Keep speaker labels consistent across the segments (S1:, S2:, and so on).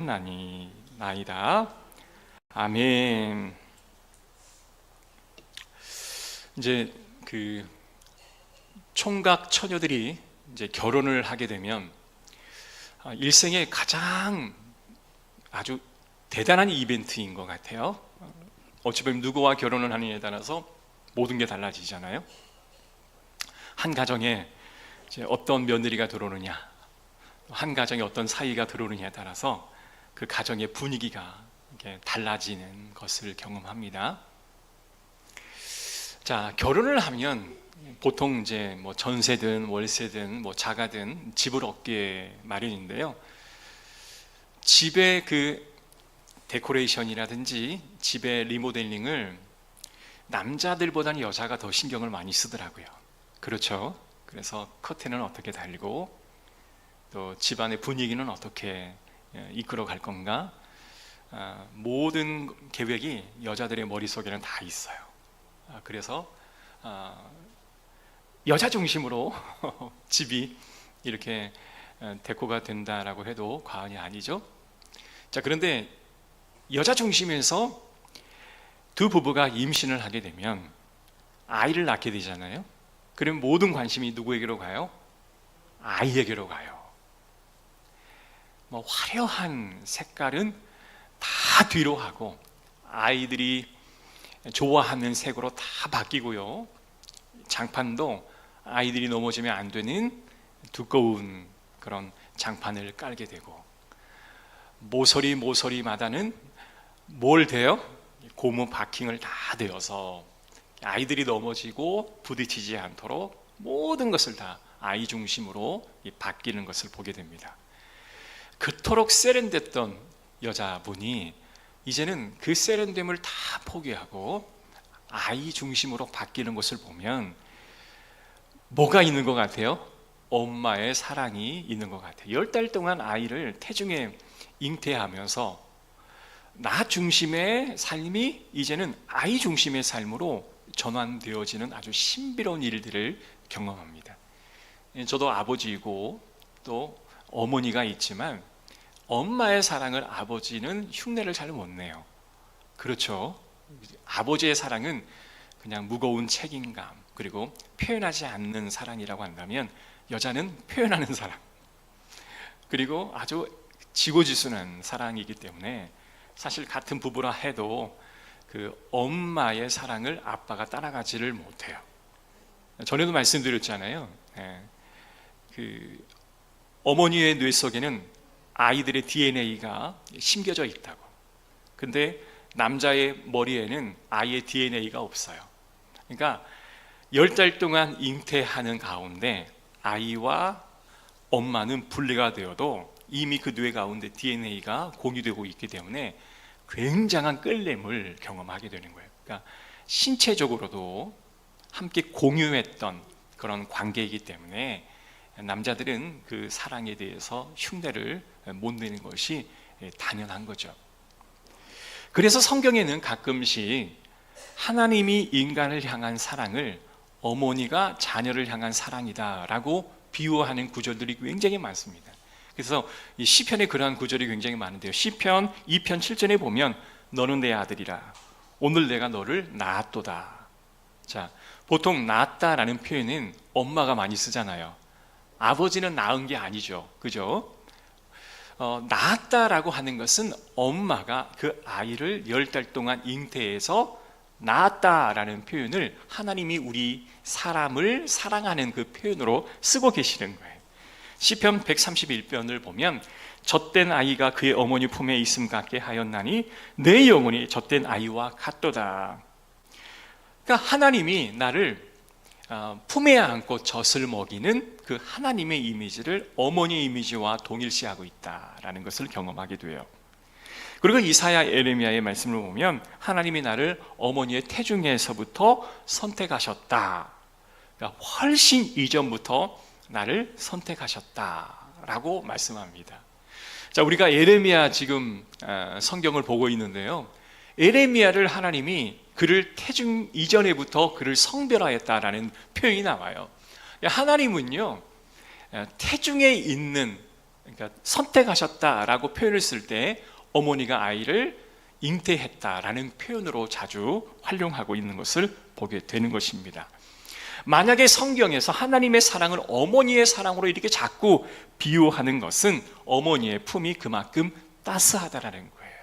S1: 나니나이다. 아멘. 이제 그 총각 처녀들이 이제 결혼을 하게 되면 일생의 가장 아주 대단한 이벤트인 것 같아요. 어찌 보면 누구와 결혼을 하느냐에 따라서 모든 게 달라지잖아요. 한 가정에 이제 어떤 며느리가 들어오느냐, 한 가정에 어떤 사이가 들어오느냐에 따라서 그 가정의 분위기가 이렇게 달라지는 것을 경험합니다. 자, 결혼을 하면 보통 이제 뭐 전세든 월세든 뭐 자가든 집을 얻게 마련인데요. 집의 그 데코레이션이라든지 집의 리모델링을 남자들보다는 여자가 더 신경을 많이 쓰더라고요. 그렇죠? 그래서 커튼은 어떻게 달고 또 집안의 분위기는 어떻게 이끌어 갈 건가, 모든 계획이 여자들의 머릿속에는 다 있어요. 그래서 여자 중심으로 집이 이렇게 데코가 된다라고 해도 과언이 아니죠. 자, 그런데 여자 중심에서 두 부부가 임신을 하게 되면 아이를 낳게 되잖아요. 그럼 모든 관심이 누구에게로 가요? 아이에게로 가요. 뭐 화려한 색깔은 다 뒤로 하고 아이들이 좋아하는 색으로 다 바뀌고요. 장판도 아이들이 넘어지면 안 되는 두꺼운 그런 장판을 깔게 되고, 모서리마다는 뭘 돼요? 고무 바킹을 다 되어서 아이들이 넘어지고 부딪히지 않도록 모든 것을 다 아이 중심으로 바뀌는 것을 보게 됩니다. 그토록 세련됐던 여자분이 이제는 그 세련됨을 다 포기하고 아이 중심으로 바뀌는 것을 보면 뭐가 있는 것 같아요? 엄마의 사랑이 있는 것 같아요. 10달 동안 아이를 태중에 잉태하면서 나 중심의 삶이 이제는 아이 중심의 삶으로 전환되어지는 아주 신비로운 일들을 경험합니다. 저도 아버지이고 또 어머니가 있지만 엄마의 사랑을 아버지는 흉내를 잘 못 내요. 그렇죠? 아버지의 사랑은 그냥 무거운 책임감, 그리고 표현하지 않는 사랑이라고 한다면 여자는 표현하는 사랑, 그리고 아주 지고지순한 사랑이기 때문에 사실 같은 부부라 해도 그 엄마의 사랑을 아빠가 따라가지를 못해요. 전에도 말씀드렸잖아요. 그 어머니의 뇌 속에는 아이들의 DNA가 심겨져 있다고. 근데 남자의 머리에는 아이의 DNA가 없어요. 그러니까 10달 동안 잉태하는 가운데 아이와 엄마는 분리가 되어도 이미 그 뇌 가운데 DNA가 공유되고 있기 때문에 굉장한 끌림을 경험하게 되는 거예요. 그러니까 신체적으로도 함께 공유했던 그런 관계이기 때문에 남자들은 그 사랑에 대해서 흉내를 못 내는 것이 당연한 거죠. 그래서 성경에는 가끔씩 하나님이 인간을 향한 사랑을 어머니가 자녀를 향한 사랑이다라고 비유하는 구절들이 굉장히 많습니다. 그래서 이 시편에 그러한 구절이 굉장히 많은데요. 시편 2편 7절에 보면 너는 내 아들이라 오늘 내가 너를 낳았도다. 자, 보통 낳았다라는 표현은 엄마가 많이 쓰잖아요. 아버지는 낳은 게 아니죠. 그죠? 낳았다라고 하는 것은 엄마가 그 아이를 10달 동안 잉태해서 낳았다라는 표현을 하나님이 우리 사람을 사랑하는 그 표현으로 쓰고 계시는 거예요. 시편 131편을 보면 젖된 아이가 그의 어머니 품에 있음 같게 하였나니 내 영혼이 젖된 아이와 같도다. 그러니까 하나님이 나를 품에 안고 젖을 먹이는 그 하나님의 이미지를 어머니의 이미지와 동일시하고 있다라는 것을 경험하게 돼요. 그리고 이사야, 에레미야의 말씀을 보면 하나님이 나를 어머니의 태중에서부터 선택하셨다. 그러니까 훨씬 이전부터 나를 선택하셨다라고 말씀합니다. 자, 우리가 에레미야 지금 성경을 보고 있는데요. 에레미야를 하나님이 그를 태중 이전에부터 그를 성별하였다라는 표현이 나와요. 하나님은요, 태중에 있는 그러니까 선택하셨다라고 표현을 쓸 때 어머니가 아이를 잉태했다라는 표현으로 자주 활용하고 있는 것을 보게 되는 것입니다. 만약에 성경에서 하나님의 사랑을 어머니의 사랑으로 이렇게 자꾸 비유하는 것은 어머니의 품이 그만큼 따스하다라는 거예요.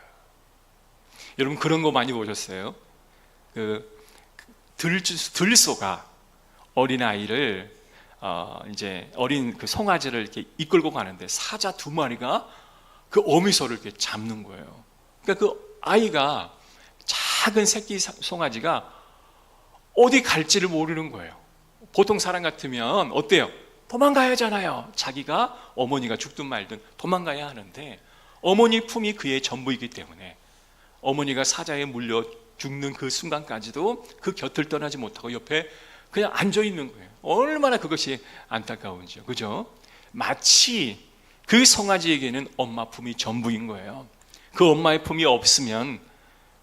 S1: 여러분 그런 거 많이 보셨어요? 들소가 어린아이를 이제 어린 그 송아지를 이렇게 이끌고 가는데 사자 2마리가 그 어미소를 이렇게 잡는 거예요. 그러니까 그 아이가 작은 새끼 송아지가 어디 갈지를 모르는 거예요. 보통 사람 같으면 어때요? 도망가야 하잖아요. 자기가 어머니가 죽든 말든 도망가야 하는데 어머니 품이 그의 전부이기 때문에 어머니가 사자에 물려 죽는 그 순간까지도 그 곁을 떠나지 못하고 옆에 그냥 앉아 있는 거예요. 얼마나 그것이 안타까운지요. 그죠? 마치 그 송아지에게는 엄마 품이 전부인 거예요. 그 엄마의 품이 없으면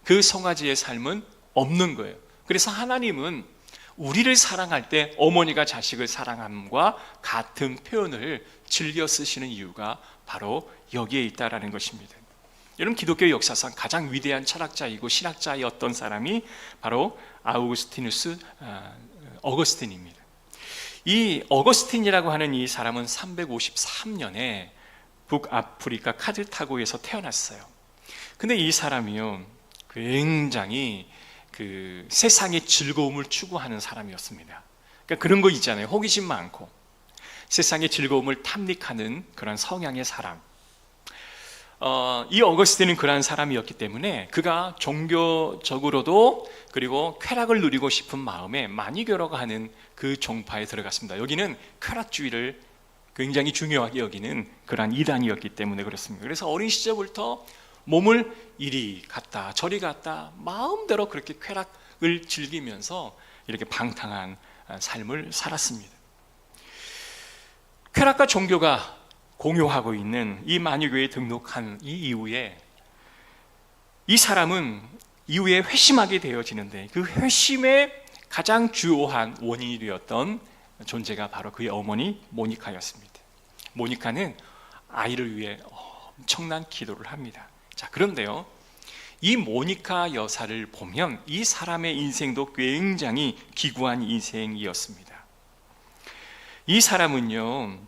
S1: 그 송아지의 삶은 없는 거예요. 그래서 하나님은 우리를 사랑할 때 어머니가 자식을 사랑함과 같은 표현을 즐겨 쓰시는 이유가 바로 여기에 있다라는 것입니다. 여러분 기독교 역사상 가장 위대한 철학자이고 신학자였던 사람이 바로 어거스틴입니다. 이 어거스틴이라고 하는 이 사람은 353년에 북아프리카 카르타고에서 태어났어요. 근데 이 사람이요 굉장히 그 세상의 즐거움을 추구하는 사람이었습니다. 그러니까 그런 거 있잖아요. 호기심 많고 세상의 즐거움을 탐닉하는 그런 성향의 사람. 이 어거스틴은 그러한 사람이었기 때문에 그가 종교적으로도 그리고 쾌락을 누리고 싶은 마음에 많이 괴로워하는 그 종파에 들어갔습니다. 여기는 쾌락주의를 굉장히 중요하게 여기는 그러한 이단이었기 때문에 그렇습니다. 그래서 어린 시절부터 몸을 이리 갔다 저리 갔다 마음대로 그렇게 쾌락을 즐기면서 이렇게 방탕한 삶을 살았습니다. 쾌락과 종교가 공유하고 있는 이 만유교에 등록한 이 이후에 이 사람은 이후에 회심하게 되어지는데 그 회심의 가장 주요한 원인이 되었던 존재가 바로 그의 어머니 모니카였습니다. 모니카는 아이를 위해 엄청난 기도를 합니다. 자, 그런데요, 이 모니카 여사를 보면 이 사람의 인생도 굉장히 기구한 인생이었습니다. 이 사람은요,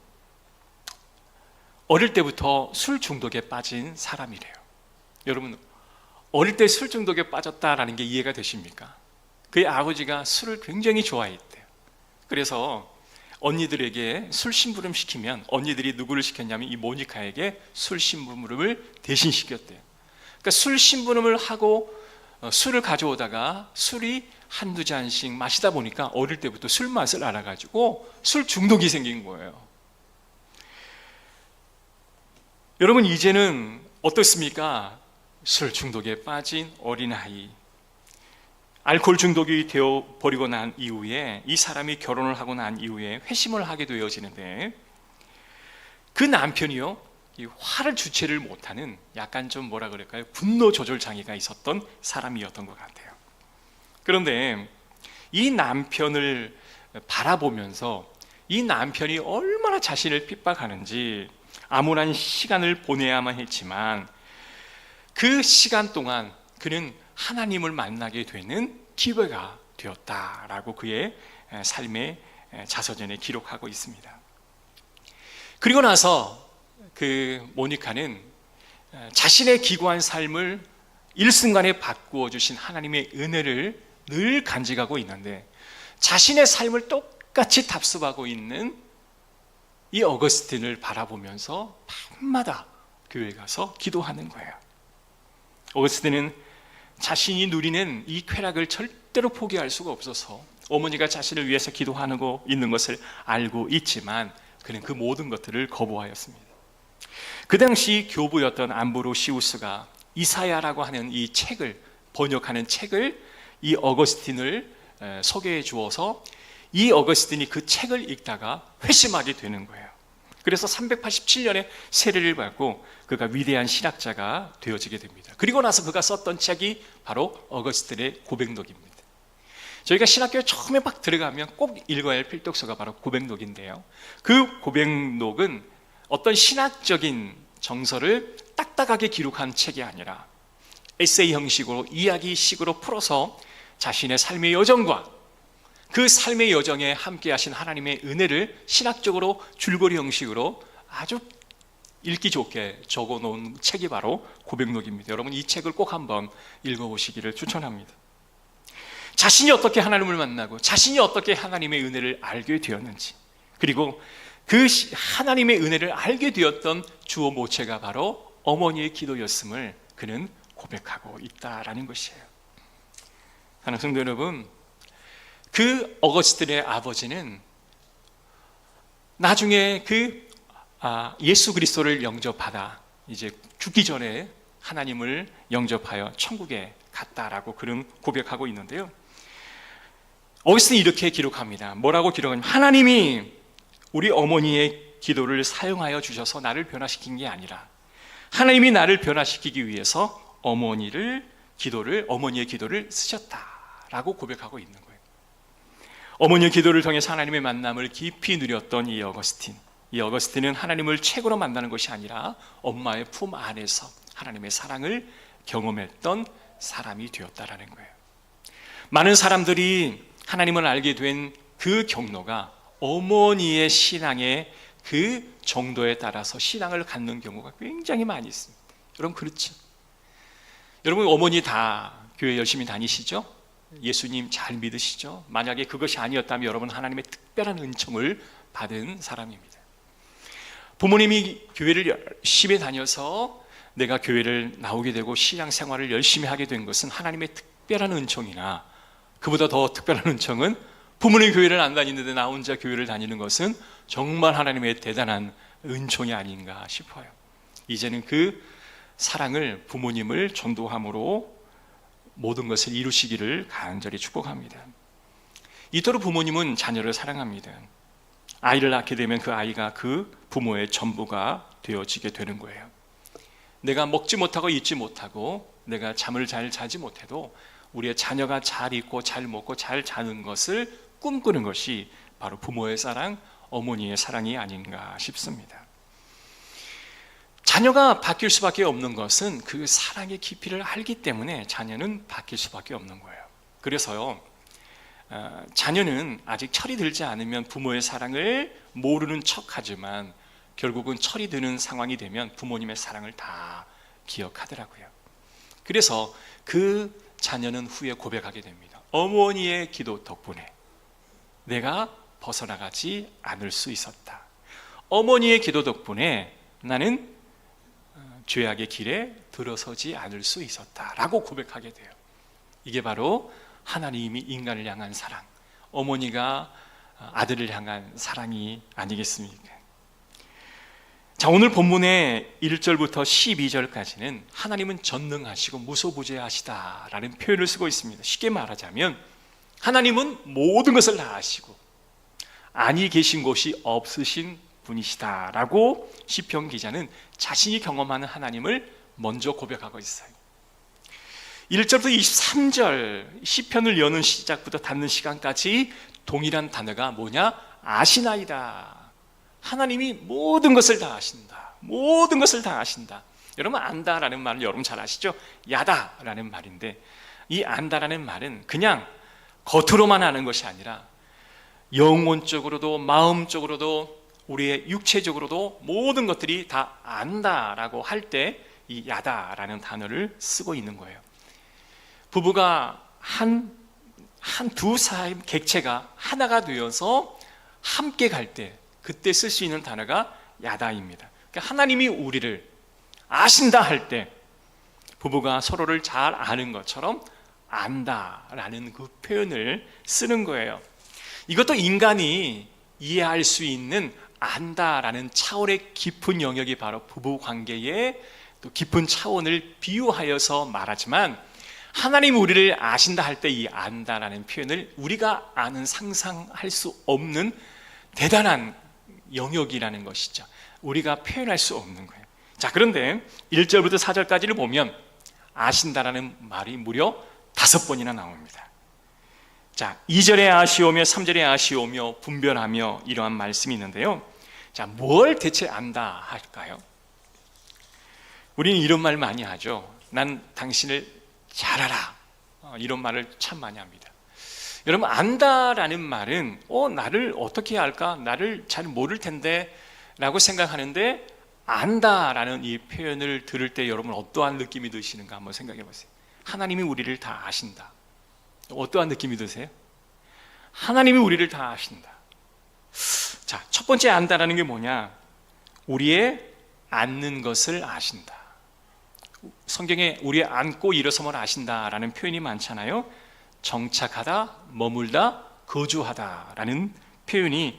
S1: 어릴 때부터 술 중독에 빠진 사람이래요. 여러분, 어릴 때 술 중독에 빠졌다라는 게 이해가 되십니까? 그의 아버지가 술을 굉장히 좋아했대요. 그래서 언니들에게 술 심부름 시키면 언니들이 누구를 시켰냐면 이 모니카에게 술 심부름을 대신 시켰대요. 그러니까 술 심부름을 하고 술을 가져오다가 술이 한두 잔씩 마시다 보니까 어릴 때부터 술 맛을 알아가지고 술 중독이 생긴 거예요. 여러분 이제는 어떻습니까? 술 중독에 빠진 어린아이, 알코올 중독이 되어버리고 난 이후에 이 사람이 결혼을 하고 난 이후에 회심을 하게 되어지는데 그 남편이요, 이 화를 주체를 못하는 약간 좀 뭐라 그럴까요? 분노 조절 장애가 있었던 사람이었던 것 같아요. 그런데 이 남편을 바라보면서 이 남편이 얼마나 자신을 핍박하는지 암울한 시간을 보내야만 했지만 그 시간 동안 그는 하나님을 만나게 되는 기회가 되었다라고 그의 삶의 자서전에 기록하고 있습니다. 그리고 나서 그 모니카는 자신의 기구한 삶을 일순간에 바꾸어 주신 하나님의 은혜를 늘 간직하고 있는데 자신의 삶을 똑같이 답습하고 있는 이 어거스틴을 바라보면서 밤마다 교회에 가서 기도하는 거예요. 어거스틴은 자신이 누리는 이 쾌락을 절대로 포기할 수가 없어서 어머니가 자신을 위해서 기도하고 있는 것을 알고 있지만 그는 그 모든 것들을 거부하였습니다. 그 당시 교부였던 암브로시우스가 이사야라고 하는 이 책을 번역하는 책을 이 어거스틴을 소개해 주어서 이 어거스틴이 그 책을 읽다가 회심하게 되는 거예요. 그래서 387년에 세례를 받고 그가 위대한 신학자가 되어지게 됩니다. 그리고 나서 그가 썼던 책이 바로 어거스틴의 고백록입니다. 저희가 신학교에 처음에 막 들어가면 꼭 읽어야 할 필독서가 바로 고백록인데요. 그 고백록은 어떤 신학적인 정서를 딱딱하게 기록한 책이 아니라 에세이 형식으로 이야기식으로 풀어서 자신의 삶의 여정과 그 삶의 여정에 함께 하신 하나님의 은혜를 신학적으로 줄거리 형식으로 아주 읽기 좋게 적어놓은 책이 바로 고백록입니다. 여러분 이 책을 꼭 한번 읽어보시기를 추천합니다. 자신이 어떻게 하나님을 만나고 자신이 어떻게 하나님의 은혜를 알게 되었는지, 그리고 그 하나님의 은혜를 알게 되었던 주어 모체가 바로 어머니의 기도였음을 그는 고백하고 있다라는 것이에요. 사랑하는 성도 여러분, 그 어거스틴의 아버지는 나중에 예수 그리스도를 영접하다 이제 죽기 전에 하나님을 영접하여 천국에 갔다라고 그는 고백하고 있는데요. 어거스틴이 이렇게 기록합니다. 뭐라고 기록하냐면, 하나님이 우리 어머니의 기도를 사용하여 주셔서 나를 변화시킨 게 아니라 하나님이 나를 변화시키기 위해서 어머니의 기도를 쓰셨다라고 고백하고 있는 거예요. 어머니의 기도를 통해서 하나님의 만남을 깊이 누렸던 이 어거스틴은 하나님을 책으로 만나는 것이 아니라 엄마의 품 안에서 하나님의 사랑을 경험했던 사람이 되었다라는 거예요. 많은 사람들이 하나님을 알게 된 그 경로가 어머니의 신앙의 그 정도에 따라서 신앙을 갖는 경우가 굉장히 많이 있습니다. 여러분 그렇죠? 여러분 어머니 다 교회 열심히 다니시죠? 예수님 잘 믿으시죠? 만약에 그것이 아니었다면 여러분 하나님의 특별한 은총을 받은 사람입니다. 부모님이 교회를 열심히 다녀서 내가 교회를 나오게 되고 신앙생활을 열심히 하게 된 것은 하나님의 특별한 은총이나, 그보다 더 특별한 은총은 부모님 교회를 안 다니는데 나 혼자 교회를 다니는 것은 정말 하나님의 대단한 은총이 아닌가 싶어요. 이제는 그 사랑을 부모님을 전도함으로 모든 것을 이루시기를 간절히 축복합니다. 이토록 부모님은 자녀를 사랑합니다. 아이를 낳게 되면 그 아이가 그 부모의 전부가 되어지게 되는 거예요. 내가 먹지 못하고 잊지 못하고 내가 잠을 잘 자지 못해도 우리의 자녀가 잘 있고 잘 먹고 잘 자는 것을 꿈꾸는 것이 바로 부모의 사랑, 어머니의 사랑이 아닌가 싶습니다. 자녀가 바뀔 수밖에 없는 것은 그 사랑의 깊이를 알기 때문에 자녀는 바뀔 수밖에 없는 거예요. 그래서요, 자녀는 아직 철이 들지 않으면 부모의 사랑을 모르는 척하지만 결국은 철이 드는 상황이 되면 부모님의 사랑을 다 기억하더라고요. 그래서 그 자녀는 후에 고백하게 됩니다. 어머니의 기도 덕분에 내가 벗어나가지 않을 수 있었다. 어머니의 기도 덕분에 나는 죄악의 길에 들어서지 않을 수 있었다라고 고백하게 돼요. 이게 바로 하나님이 인간을 향한 사랑, 어머니가 아들을 향한 사랑이 아니겠습니까? 자, 오늘 본문의 1절부터 12절까지는 하나님은 전능하시고 무소부재하시다라는 표현을 쓰고 있습니다. 쉽게 말하자면 하나님은 모든 것을 다 아시고 아니 계신 곳이 없으신 분이시다라고 시편 기자는 자신이 경험하는 하나님을 먼저 고백하고 있어요. 1절부터 23절 시편을 여는 시작부터 닫는 시간까지 동일한 단어가 뭐냐? 아시나이다. 하나님이 모든 것을 다 아신다. 모든 것을 다 아신다. 여러분 안다라는 말은 여러분 잘 아시죠? 야다라는 말인데, 이 안다라는 말은 그냥 겉으로만 아는 것이 아니라 영혼적으로도 마음적으로도 우리의 육체적으로도 모든 것들이 다 안다라고 할 때 이 야다라는 단어를 쓰고 있는 거예요. 부부가 두 사람 객체가 하나가 되어서 함께 갈 때 그때 쓸 수 있는 단어가 야다입니다. 그러니까 하나님이 우리를 아신다 할 때 부부가 서로를 잘 아는 것처럼 안다라는 그 표현을 쓰는 거예요. 이것도 인간이 이해할 수 있는 안다라는 차원의 깊은 영역이 바로 부부 관계의 또 깊은 차원을 비유하여서 말하지만, 하나님 우리를 아신다 할 때 이 안다라는 표현을 우리가 아는 상상할 수 없는 대단한 영역이라는 것이죠. 우리가 표현할 수 없는 거예요. 자, 그런데 1절부터 4절까지를 보면 아신다라는 말이 무려 5번이나 나옵니다. 자, 2절에 아시오며 3절에 아시오며 분별하며 이러한 말씀이 있는데요. 자, 뭘 대체 안다 할까요? 우리는 이런 말 많이 하죠. 난 당신을 잘 알아. 이런 말을 참 많이 합니다. 여러분, 안다라는 말은 나를 어떻게 알까? 나를 잘 모를 텐데 라고 생각하는데, 안다라는 이 표현을 들을 때 여러분 어떠한 느낌이 드시는가 한번 생각해 보세요. 하나님이 우리를 다 아신다. 어떠한 느낌이 드세요? 하나님이 우리를 다 아신다. 자, 첫 번째 안다라는 게 뭐냐? 우리의 앉는 것을 아신다. 성경에 우리의 앉고 일어섬을 아신다라는 표현이 많잖아요. 정착하다, 머물다, 거주하다라는 표현이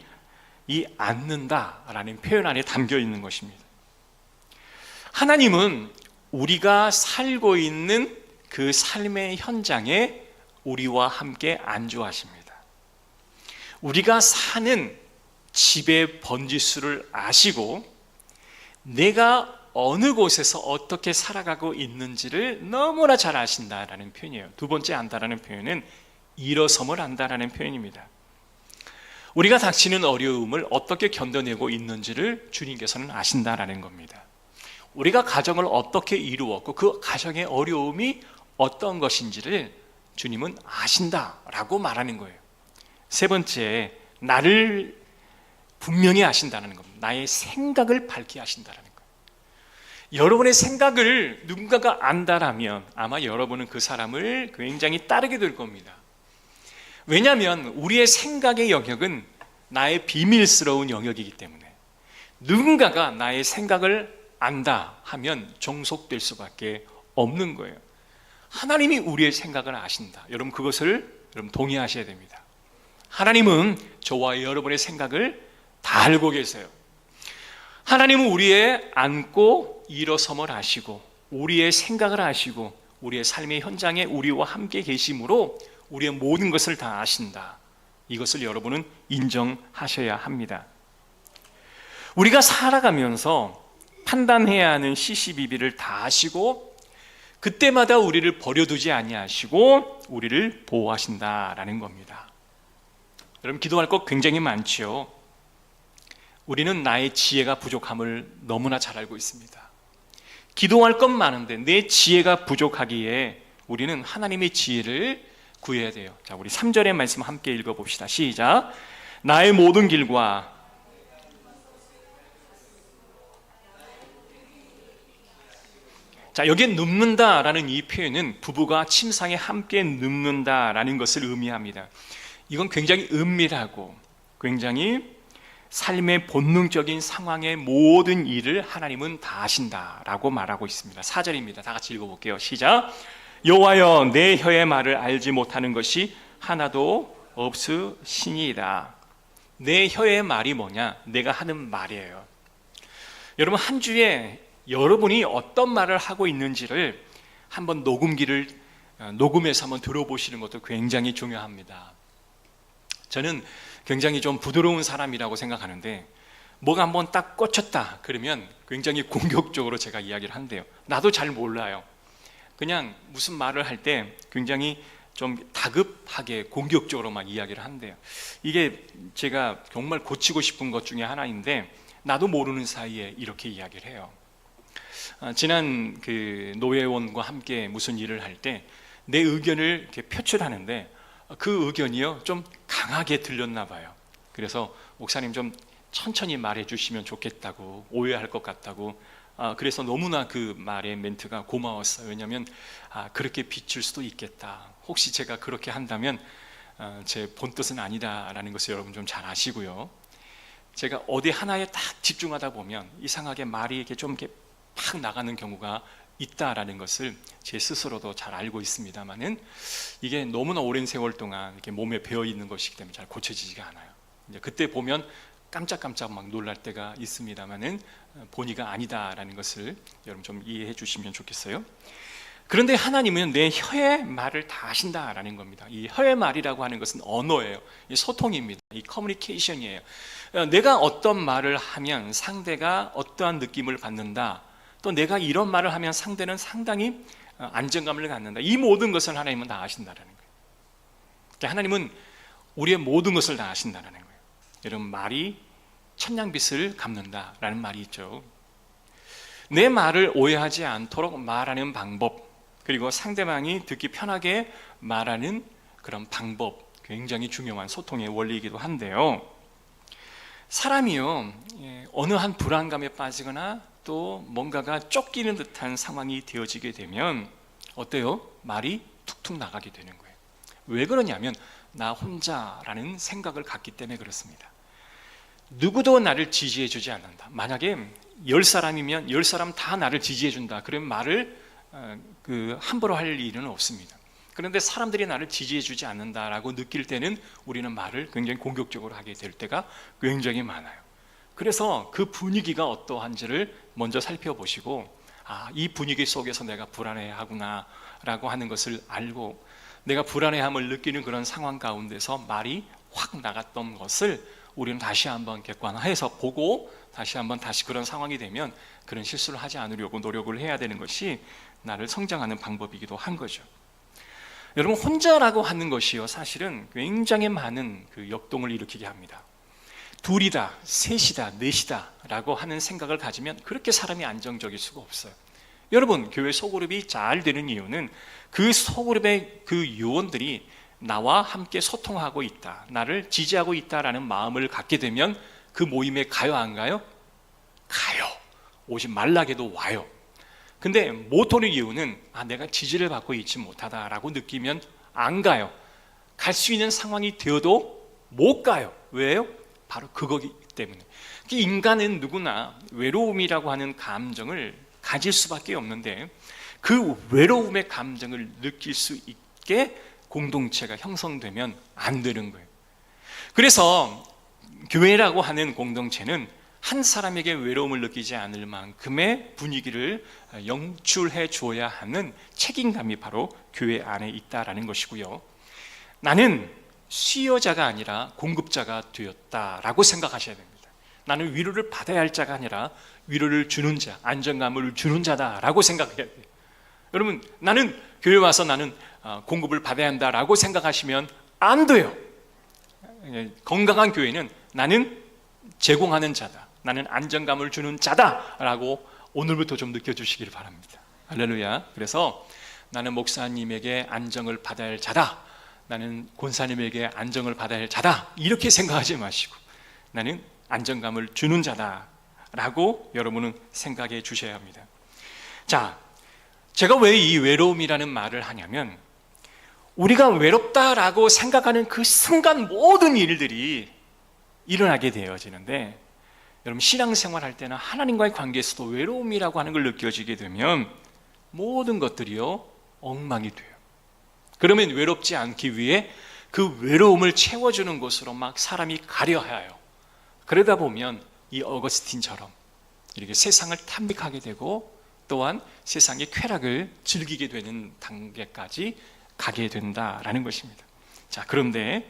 S1: 이 앉는다라는 표현 안에 담겨 있는 것입니다. 하나님은 우리가 살고 있는 그 삶의 현장에 우리와 함께 안주하십니다. 우리가 사는 집의 번지수를 아시고 내가 어느 곳에서 어떻게 살아가고 있는지를 너무나 잘 아신다라는 표현이에요. 두 번째 안다라는 표현은 일어섬을 안다라는 표현입니다. 우리가 닥치는 어려움을 어떻게 견뎌내고 있는지를 주님께서는 아신다라는 겁니다. 우리가 가정을 어떻게 이루었고 그 가정의 어려움이 어떤 것인지를 주님은 아신다라고 말하는 거예요. 세 번째, 나를 분명히 아신다는 겁니다. 나의 생각을 밝게 하신다는 거예요. 여러분의 생각을 누군가가 안다라면 아마 여러분은 그 사람을 굉장히 따르게 될 겁니다. 왜냐하면 우리의 생각의 영역은 나의 비밀스러운 영역이기 때문에 누군가가 나의 생각을 안다 하면 종속될 수밖에 없는 거예요. 하나님이 우리의 생각을 아신다. 여러분 그것을 동의하셔야 됩니다. 하나님은 저와 여러분의 생각을 다 알고 계세요. 하나님은 우리의 앉고 일어섬을 아시고 우리의 생각을 아시고 우리의 삶의 현장에 우리와 함께 계심으로 우리의 모든 것을 다 아신다. 이것을 여러분은 인정하셔야 합니다. 우리가 살아가면서 판단해야 하는 시시비비를 다 아시고 그때마다 우리를 버려두지 아니하시고 우리를 보호하신다라는 겁니다. 여러분 기도할 것 굉장히 많지요. 우리는 나의 지혜가 부족함을 너무나 잘 알고 있습니다. 기도할 것 많은데 내 지혜가 부족하기에 우리는 하나님의 지혜를 구해야 돼요. 자, 우리 3절의 말씀 함께 읽어봅시다. 시작. 나의 모든 길과 자, 여기에 눕는다라는 이 표현은 부부가 침상에 함께 눕는다라는 것을 의미합니다. 이건 굉장히 은밀하고 굉장히 삶의 본능적인 상황의 모든 일을 하나님은 다 아신다라고 말하고 있습니다. 4절입니다. 다 같이 읽어볼게요. 시작. 여호와여 내 혀의 말을 알지 못하는 것이 하나도 없으시니이다. 내 혀의 말이 뭐냐? 내가 하는 말이에요. 여러분 한 주에 여러분이 어떤 말을 하고 있는지를 한번 녹음해서 한번 들어보시는 것도 굉장히 중요합니다. 저는 굉장히 좀 부드러운 사람이라고 생각하는데 뭐가 한번 딱 꽂혔다 그러면 굉장히 공격적으로 제가 이야기를 한대요. 나도 잘 몰라요. 그냥 무슨 말을 할 때 굉장히 좀 다급하게 공격적으로 막 이야기를 한대요. 이게 제가 정말 고치고 싶은 것 중에 하나인데 나도 모르는 사이에 이렇게 이야기를 해요. 지난 그 노회원과 함께 무슨 일을 할 때 내 의견을 이렇게 표출하는데 그 의견이요 좀 강하게 들렸나 봐요. 그래서 목사님 좀 천천히 말해 주시면 좋겠다고, 오해할 것 같다고. 그래서 너무나 그 말의 멘트가 고마웠어요. 왜냐하면 그렇게 비출 수도 있겠다. 혹시 제가 그렇게 한다면 제 본뜻은 아니다라는 것을 여러분 좀 잘 아시고요. 제가 어디 하나에 딱 집중하다 보면 이상하게 말이 이렇게 좀 이렇게 팍 나가는 경우가 있다라는 것을 제 스스로도 잘 알고 있습니다만은 이게 너무나 오랜 세월 동안 이렇게 몸에 배어 있는 것이기 때문에 잘 고쳐지지가 않아요. 이제 그때 보면 깜짝깜짝 막 놀랄 때가 있습니다만은 본의가 아니다라는 것을 여러분 좀 이해해 주시면 좋겠어요. 그런데 하나님은 내 혀의 말을 다 아신다라는 겁니다. 이 혀의 말이라고 하는 것은 언어예요. 이 소통입니다. 이 커뮤니케이션이에요. 내가 어떤 말을 하면 상대가 어떠한 느낌을 받는다. 또 내가 이런 말을 하면 상대는 상당히 안정감을 갖는다. 이 모든 것을 하나님은 다 아신다라는 거예요. 그러니까 하나님은 우리의 모든 것을 다 아신다라는 거예요. 여러분 말이 천냥빚을 갚는다라는 말이 있죠. 내 말을 오해하지 않도록 말하는 방법, 그리고 상대방이 듣기 편하게 말하는 그런 방법, 굉장히 중요한 소통의 원리이기도 한데요. 사람이요, 어느 한 불안감에 빠지거나 또 뭔가가 쫓기는 듯한 상황이 되어지게 되면 어때요? 말이 툭툭 나가게 되는 거예요. 왜 그러냐면 나 혼자라는 생각을 갖기 때문에 그렇습니다. 누구도 나를 지지해 주지 않는다. 만약에 10사람이면 10사람 다 나를 지지해 준다. 그러면 말을 함부로 할 일은 없습니다. 그런데 사람들이 나를 지지해 주지 않는다라고 느낄 때는 우리는 말을 굉장히 공격적으로 하게 될 때가 굉장히 많아요. 그래서 그 분위기가 어떠한지를 먼저 살펴보시고, 이 분위기 속에서 내가 불안해하구나 라고 하는 것을 알고, 내가 불안해함을 느끼는 그런 상황 가운데서 말이 확 나갔던 것을 우리는 다시 한번 객관화해서 보고, 다시 그런 상황이 되면 그런 실수를 하지 않으려고 노력을 해야 되는 것이 나를 성장하는 방법이기도 한 거죠. 여러분, 혼자라고 하는 것이요, 사실은 굉장히 많은 그 역동을 일으키게 합니다. 둘이다, 셋이다, 넷이다 라고 하는 생각을 가지면 그렇게 사람이 안정적일 수가 없어요. 여러분, 교회 소그룹이 잘 되는 이유는 그 소그룹의 그 요원들이 나와 함께 소통하고 있다, 나를 지지하고 있다라는 마음을 갖게 되면 그 모임에 가요, 안 가요? 가요. 오지 말라게도 와요. 근데 못 오는 이유는 내가 지지를 받고 있지 못하다라고 느끼면 안 가요. 갈 수 있는 상황이 되어도 못 가요. 왜요? 바로 그거기 때문에. 인간은 누구나 외로움이라고 하는 감정을 가질 수밖에 없는데, 그 외로움의 감정을 느낄 수 있게 공동체가 형성되면 안 되는 거예요. 그래서 교회라고 하는 공동체는 한 사람에게 외로움을 느끼지 않을 만큼의 분위기를 영출해 줘야 하는 책임감이 바로 교회 안에 있다라는 것이고요. 나는 수요자가 아니라 공급자가 되었다라고 생각하셔야 됩니다. 나는 위로를 받아야 할 자가 아니라 위로를 주는 자, 안정감을 주는 자다라고 생각해야 돼요. 여러분, 나는 교회 와서 나는 공급을 받아야 한다라고 생각하시면 안 돼요. 건강한 교회는 나는 제공하는 자다, 나는 안정감을 주는 자다라고 오늘부터 좀 느껴주시길 바랍니다. 할렐루야. 그래서 나는 목사님에게 안정을 받아야 할 자다, 나는 권사님에게 안정을 받아야 할 자다, 이렇게 생각하지 마시고 나는 안정감을 주는 자다라고 여러분은 생각해 주셔야 합니다. 자, 제가 왜 이 외로움이라는 말을 하냐면, 우리가 외롭다라고 생각하는 그 순간 모든 일들이 일어나게 되어지는데, 여러분, 신앙생활 할 때는 하나님과의 관계에서도 외로움이라고 하는 걸 느껴지게 되면 모든 것들이요 엉망이 돼요. 그러면 외롭지 않기 위해 그 외로움을 채워주는 곳으로 막 사람이 가려 해요. 그러다 보면 이 어거스틴처럼 이렇게 세상을 탐닉하게 되고, 또한 세상의 쾌락을 즐기게 되는 단계까지 가게 된다라는 것입니다. 자, 그런데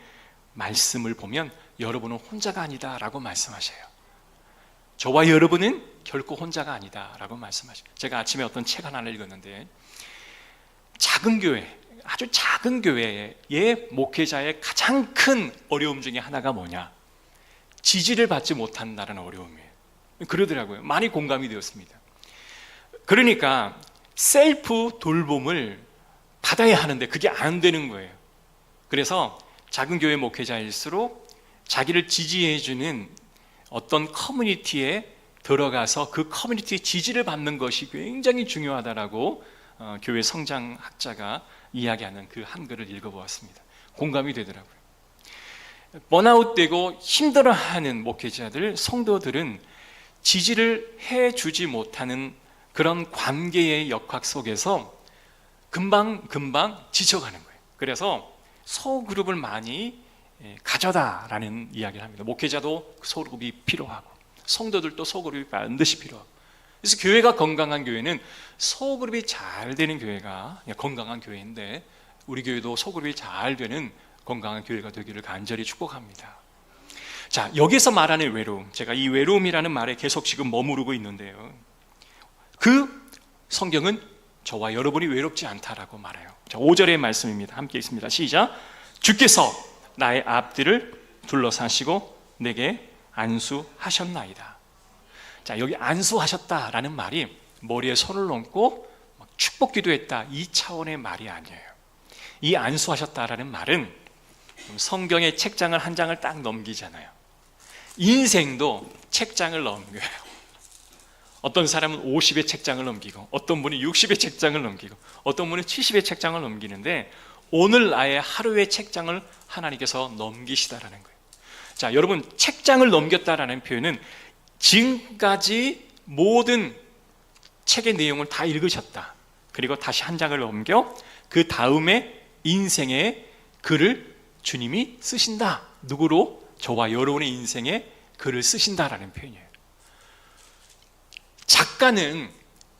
S1: 말씀을 보면 여러분은 혼자가 아니다라고 말씀하셔요. 저와 여러분은 결코 혼자가 아니다라고 말씀하셔요. 제가 아침에 어떤 책 하나를 읽었는데, 작은 교회, 아주 작은 교회의 목회자의 가장 큰 어려움 중에 하나가 뭐냐? 지지를 받지 못한다는 어려움이에요. 그러더라고요. 많이 공감이 되었습니다. 그러니까 셀프 돌봄을 받아야 하는데 그게 안 되는 거예요. 그래서 작은 교회 목회자일수록 자기를 지지해주는 어떤 커뮤니티에 들어가서 그 커뮤니티의 지지를 받는 것이 굉장히 중요하다라고 교회 성장학자가 이야기하는 그 한글을 읽어보았습니다. 공감이 되더라고요. 번아웃되고 힘들어하는 목회자들, 성도들은 지지를 해주지 못하는 그런 관계의 역학 속에서 금방 지쳐가는 거예요. 그래서 소그룹을 많이 가져다라는 이야기를 합니다. 목회자도 소그룹이 필요하고 성도들도 소그룹이 반드시 필요하고, 그래서 교회가 건강한 교회는 소그룹이 잘 되는 교회가 건강한 교회인데, 우리 교회도 소그룹이 잘 되는 건강한 교회가 되기를 간절히 축복합니다. 자, 여기서 말하는 외로움, 제가 이 외로움이라는 말에 계속 지금 머무르고 있는데요, 그 성경은 저와 여러분이 외롭지 않다라고 말해요. 자, 5절의 말씀입니다. 함께 있습니다. 시작. 주께서 나의 앞뒤를 둘러사시고 내게 안수하셨나이다. 자, 여기 안수하셨다라는 말이 머리에 손을 얹고 축복 기도했다 이 차원의 말이 아니에요. 이 안수하셨다라는 말은 성경의 책장을 한 장을 딱 넘기잖아요. 인생도 책장을 넘겨요. 어떤 사람은 50의 책장을 넘기고, 어떤 분이 60의 책장을 넘기고, 어떤 분은 70의 책장을 넘기는데, 오늘 나의 하루의 책장을 하나님께서 넘기시다라는 거예요. 자, 여러분, 책장을 넘겼다라는 표현은 지금까지 모든 책의 내용을 다 읽으셨다. 그리고 다시 한 장을 넘겨 그 다음에 인생의 글을 주님이 쓰신다. 누구로? 저와 여러분의 인생의 글을 쓰신다라는 표현이에요. 작가는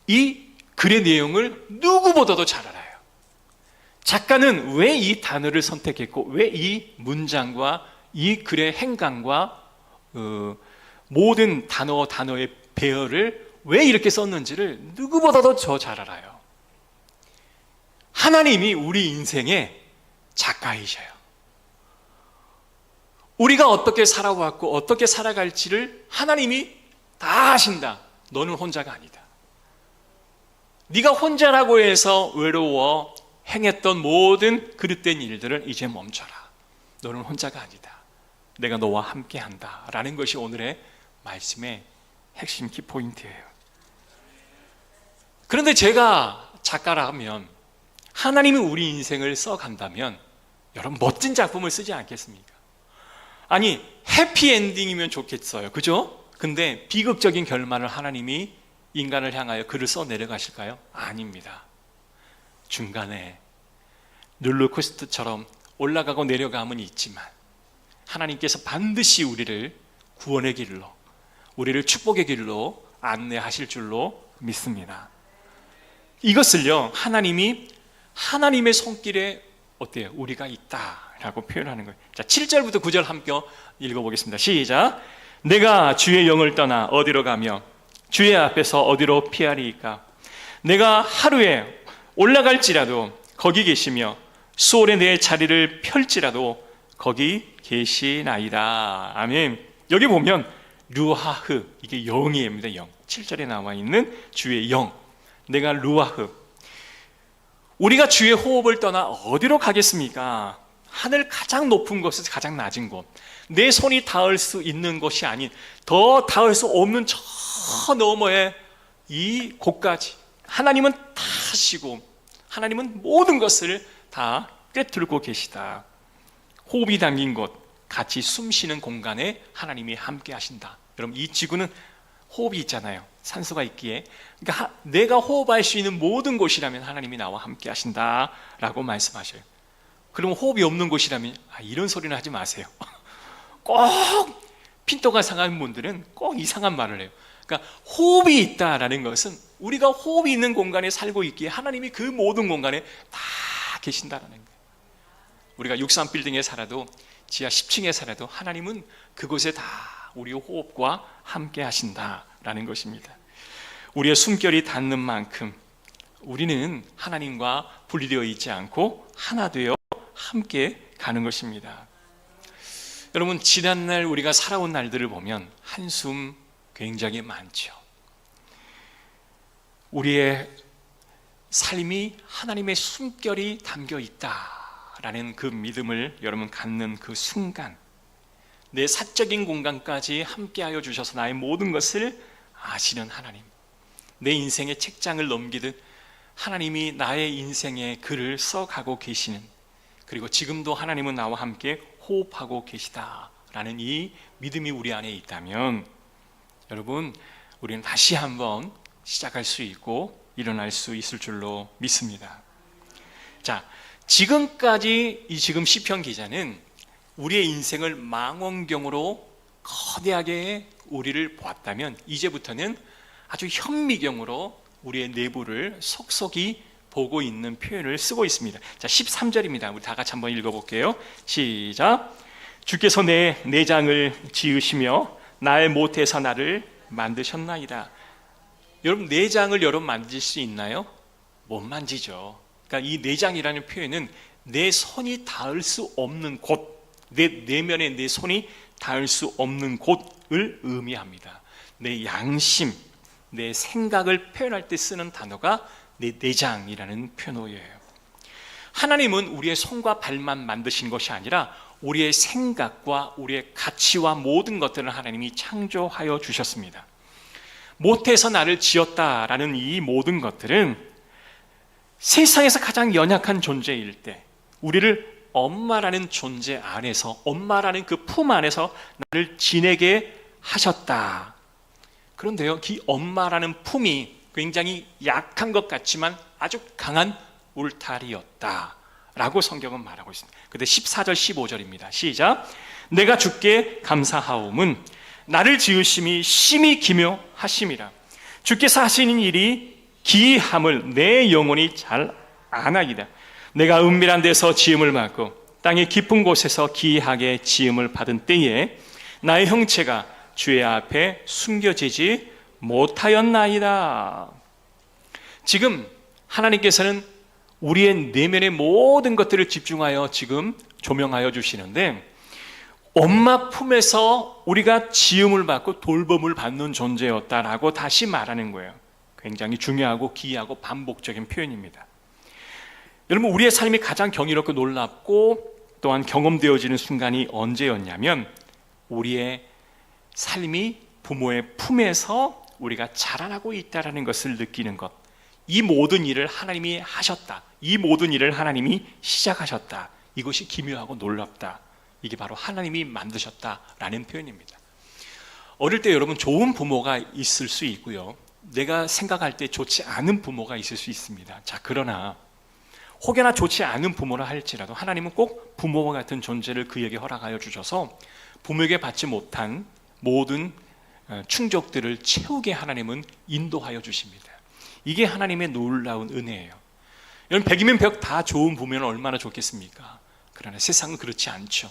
S1: 이 글의 내용을 누구보다도 잘 알아요. 작가는 왜 이 단어를 선택했고, 왜 이 문장과 이 글의 행간과 모든 단어의 배열을 왜 이렇게 썼는지를 누구보다도 더 잘 알아요. 하나님이 우리 인생의 작가이셔요. 우리가 어떻게 살아왔고 어떻게 살아갈지를 하나님이 다 아신다. 너는 혼자가 아니다. 네가 혼자라고 해서 외로워 행했던 모든 그릇된 일들을 이제 멈춰라. 너는 혼자가 아니다. 내가 너와 함께한다 라는 것이 오늘의 말씀의 핵심 키포인트예요. 그런데 제가 작가라면, 하나님이 우리 인생을 써간다면 여러분 멋진 작품을 쓰지 않겠습니까? 아니, 해피엔딩이면 좋겠어요. 그죠? 근데 비극적인 결말을 하나님이 인간을 향하여 글을 써 내려가실까요? 아닙니다. 중간에 롤러코스터처럼 올라가고 내려감은 있지만 하나님께서 반드시 우리를 구원의 길로, 우리를 축복의 길로 안내하실 줄로 믿습니다. 이것을요, 하나님이 하나님의 손길에 어때요? 우리가 있다라고 표현하는 거예요. 자, 7절부터 9절 함께 읽어보겠습니다. 시작. 내가 주의 영을 떠나 어디로 가며 주의 앞에서 어디로 피하리이까? 내가 하루에 올라갈지라도 거기 계시며 수월에 내 자리를 펼지라도 거기 계시나이다. 아멘. 여기 보면 루하흐, 이게 영이입니다. 영. 7절에 나와 있는 주의 영. 내가 루하흐. 우리가 주의 호흡을 떠나 어디로 가겠습니까? 하늘 가장 높은 곳에서 가장 낮은 곳, 내 손이 닿을 수 있는 곳이 아닌 더 닿을 수 없는 저 너머의 이 곳까지 하나님은 다 하시고 하나님은 모든 것을 다 꿰뚫고 계시다. 호흡이 담긴 곳, 같이 숨쉬는 공간에 하나님이 함께 하신다. 여러분, 이 지구는 호흡이 있잖아요. 산소가 있기에. 그러니까 내가 호흡할 수 있는 모든 곳이라면 하나님이 나와 함께 하신다라고 말씀하셔요. 그러면 호흡이 없는 곳이라면 이런 소리는 하지 마세요. 꼭 핀도가 상한 분들은 꼭 이상한 말을 해요. 그러니까 호흡이 있다라는 것은 우리가 호흡이 있는 공간에 살고 있기에 하나님이 그 모든 공간에 다 계신다라는 거예요. 우리가 63빌딩에 살아도 지하 10층에 살아도 하나님은 그곳에 다 우리 호흡과 함께 하신다라는 것입니다. 우리의 숨결이 닿는 만큼 우리는 하나님과 분리되어 있지 않고 하나 되어 함께 가는 것입니다. 여러분, 지난날 우리가 살아온 날들을 보면 한숨 굉장히 많죠. 우리의 삶이 하나님의 숨결이 담겨 있다라는 그 믿음을 여러분 갖는 그 순간, 내 사적인 공간까지 함께하여 주셔서 나의 모든 것을 아시는 하나님, 내 인생의 책장을 넘기듯 하나님이 나의 인생의 글을 써가고 계시는, 그리고 지금도 하나님은 나와 함께 호흡하고 계시다라는 이 믿음이 우리 안에 있다면 여러분, 우리는 다시 한번 시작할 수 있고 일어날 수 있을 줄로 믿습니다. 자, 지금까지 지금 시편 기자는 우리의 인생을 망원경으로 거대하게 우리를 보았다면 이제부터는 아주 현미경으로 우리의 내부를 속속이 보고 있는 표현을 쓰고 있습니다. 자, 13절입니다. 우리 다 같이 한번 읽어볼게요. 시작. 주께서 내 내장을 지으시며 나의 못에서 나를 만드셨나이다. 여러분, 내장을 여러분 만질 수 있나요? 못 만지죠. 그러니까 이 내장이라는 표현은 내 손이 닿을 수 없는 곳, 내 내면에 내 손이 닿을 수 없는 곳을 의미합니다. 내 양심, 내 생각을 표현할 때 쓰는 단어가 내 내장이라는 표현어예요. 하나님은 우리의 손과 발만 만드신 것이 아니라 우리의 생각과 우리의 가치와 모든 것들을 하나님이 창조하여 주셨습니다. 못해서 나를 지었다라는 이 모든 것들은 세상에서 가장 연약한 존재일 때 우리를 엄마라는 존재 안에서, 엄마라는 그 품 안에서 나를 지내게 하셨다. 그런데요, 이 엄마라는 품이 굉장히 약한 것 같지만 아주 강한 울타리였다 라고 성경은 말하고 있습니다. 근데 14절 15절입니다. 시작. 내가 주께 감사하옴은 나를 지으심이 심히 기묘하심이라. 주께서 하시는 일이 기이함을 내 영혼이 잘 아나이다. 내가 은밀한 데서 지음을 받고 땅의 깊은 곳에서 기이하게 지음을 받은 때에 나의 형체가 주의 앞에 숨겨지지 못하였나이다. 지금 하나님께서는 우리의 내면의 모든 것들을 집중하여 지금 조명하여 주시는데, 엄마 품에서 우리가 지음을 받고 돌봄을 받는 존재였다라고 다시 말하는 거예요. 굉장히 중요하고 기이하고 반복적인 표현입니다. 여러분, 우리의 삶이 가장 경이롭고 놀랍고 또한 경험되어지는 순간이 언제였냐면, 우리의 삶이 부모의 품에서 우리가 자라나고 있다는 것을 느끼는 것. 이 모든 일을 하나님이 하셨다. 이 모든 일을 하나님이 시작하셨다. 이것이 기묘하고 놀랍다. 이게 바로 하나님이 만드셨다라는 표현입니다. 어릴 때 여러분, 좋은 부모가 있을 수 있고요, 내가 생각할 때 좋지 않은 부모가 있을 수 있습니다. 자, 그러나 혹여나 좋지 않은 부모라 할지라도 하나님은 꼭 부모와 같은 존재를 그에게 허락하여 주셔서 부모에게 받지 못한 모든 충족들을 채우게 하나님은 인도하여 주십니다. 이게 하나님의 놀라운 은혜예요. 여러분, 100이면 100 다 좋은 부모는 얼마나 좋겠습니까? 그러나 세상은 그렇지 않죠.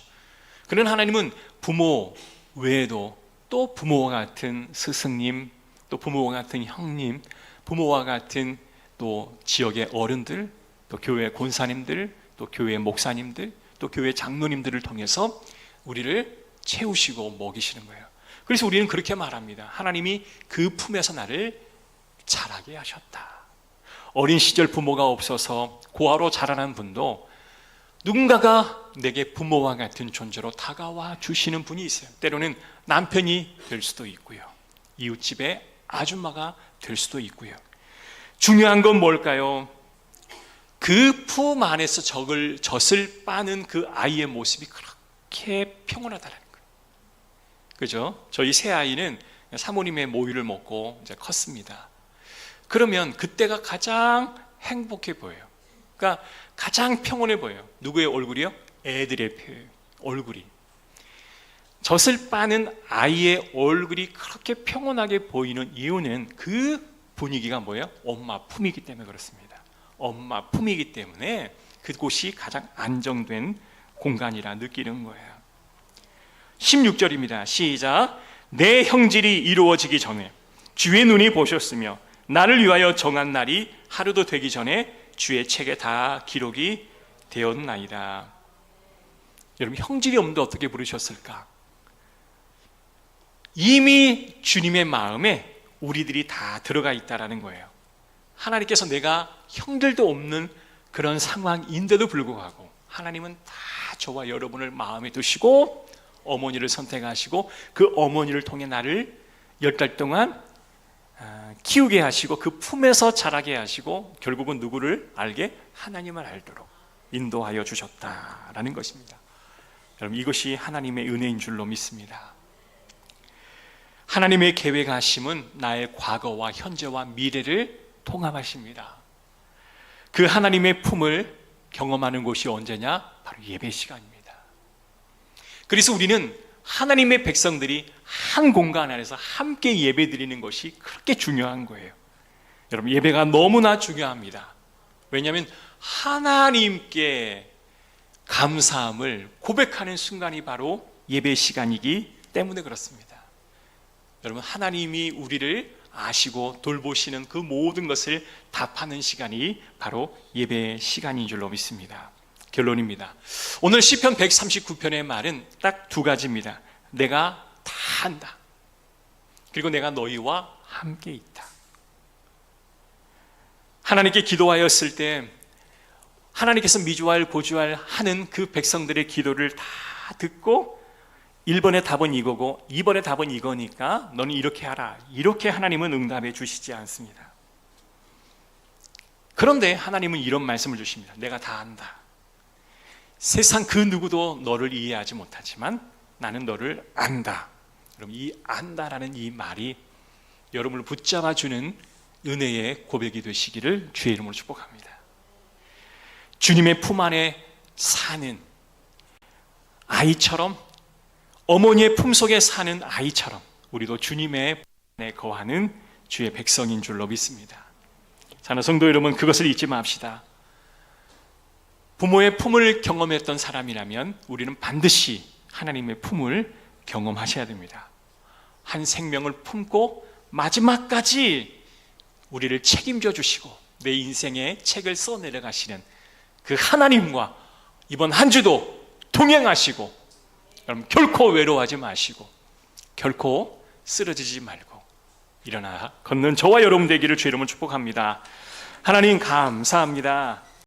S1: 그런 하나님은 부모 외에도 또 부모와 같은 스승님, 또 부모와 같은 형님, 부모와 같은 또 지역의 어른들, 또 교회 권사님들, 또 교회 목사님들, 또 교회 장로님들을 통해서 우리를 채우시고 먹이시는 거예요. 그래서 우리는 그렇게 말합니다. 하나님이 그 품에서 나를 자라게 하셨다. 어린 시절 부모가 없어서 고아로 자라난 분도 누군가가 내게 부모와 같은 존재로 다가와 주시는 분이 있어요. 때로는 남편이 될 수도 있고요, 이웃집의 아줌마가 될 수도 있고요. 중요한 건 뭘까요? 그 품 안에서 젖을 빠는 그 아이의 모습이 그렇게 평온하다는 거예요. 그죠? 저희 새 아이는 사모님의 모유를 먹고 이제 컸습니다. 그러면 그때가 가장 행복해 보여요. 그러니까 가장 평온해 보여요. 누구의 얼굴이요? 애들의 얼굴이. 젖을 빠는 아이의 얼굴이 그렇게 평온하게 보이는 이유는 그 분위기가 뭐예요? 엄마 품이기 때문에 그렇습니다. 엄마 품이기 때문에 그곳이 가장 안정된 공간이라 느끼는 거예요. 16절입니다. 시작. 내 형질이 이루어지기 전에 주의 눈이 보셨으며 나를 위하여 정한 날이 하루도 되기 전에 주의 책에 다 기록이 되었나이다. 여러분, 형질이 없는데 어떻게 부르셨을까? 이미 주님의 마음에 우리들이 다 들어가 있다라는 거예요. 하나님께서 내가 형들도 없는 그런 상황인데도 불구하고 하나님은 다 저와 여러분을 마음에 두시고 어머니를 선택하시고 그 어머니를 통해 나를 10달 동안 키우게 하시고 그 품에서 자라게 하시고 결국은 누구를 알게? 하나님을 알도록 인도하여 주셨다라는 것입니다. 여러분, 이것이 하나님의 은혜인 줄로 믿습니다. 하나님의 계획하심은 나의 과거와 현재와 미래를 통합하십니다. 그 하나님의 품을 경험하는 곳이 언제냐? 바로 예배 시간입니다. 그래서 우리는 하나님의 백성들이 한 공간 안에서 함께 예배 드리는 것이 그렇게 중요한 거예요. 여러분, 예배가 너무나 중요합니다. 왜냐하면 하나님께 감사함을 고백하는 순간이 바로 예배 시간이기 때문에 그렇습니다. 여러분, 하나님이 우리를 아시고 돌보시는 그 모든 것을 답하는 시간이 바로 예배 시간인 줄로 믿습니다. 결론입니다. 오늘 시편 139편의 말은 딱 두 가지입니다. 내가 다 한다. 그리고 내가 너희와 함께 있다. 하나님께 기도하였을 때 하나님께서 미주알 고주알 하는 그 백성들의 기도를 다 듣고 1번의 답은 이거고 2번의 답은 이거니까 너는 이렇게 하라. 이렇게 하나님은 응답해 주시지 않습니다. 그런데 하나님은 이런 말씀을 주십니다. 내가 다 안다. 세상 그 누구도 너를 이해하지 못하지만 나는 너를 안다. 그럼 이 안다라는 이 말이 여러분을 붙잡아주는 은혜의 고백이 되시기를 주의 이름으로 축복합니다. 주님의 품 안에 사는 아이처럼, 어머니의 품 속에 사는 아이처럼 우리도 주님의 품 안에 거하는 주의 백성인 줄로 믿습니다. 사랑하는 성도 여러분, 그것을 잊지 맙시다. 부모의 품을 경험했던 사람이라면 우리는 반드시 하나님의 품을 경험하셔야 됩니다. 한 생명을 품고 마지막까지 우리를 책임져 주시고 내 인생의 책을 써내려가시는 그 하나님과 이번 한 주도 동행하시고, 여러분 결코 외로워하지 마시고 결코 쓰러지지 말고 일어나 걷는 저와 여러분 되기를 주의 이름으로 축복합니다. 하나님 감사합니다.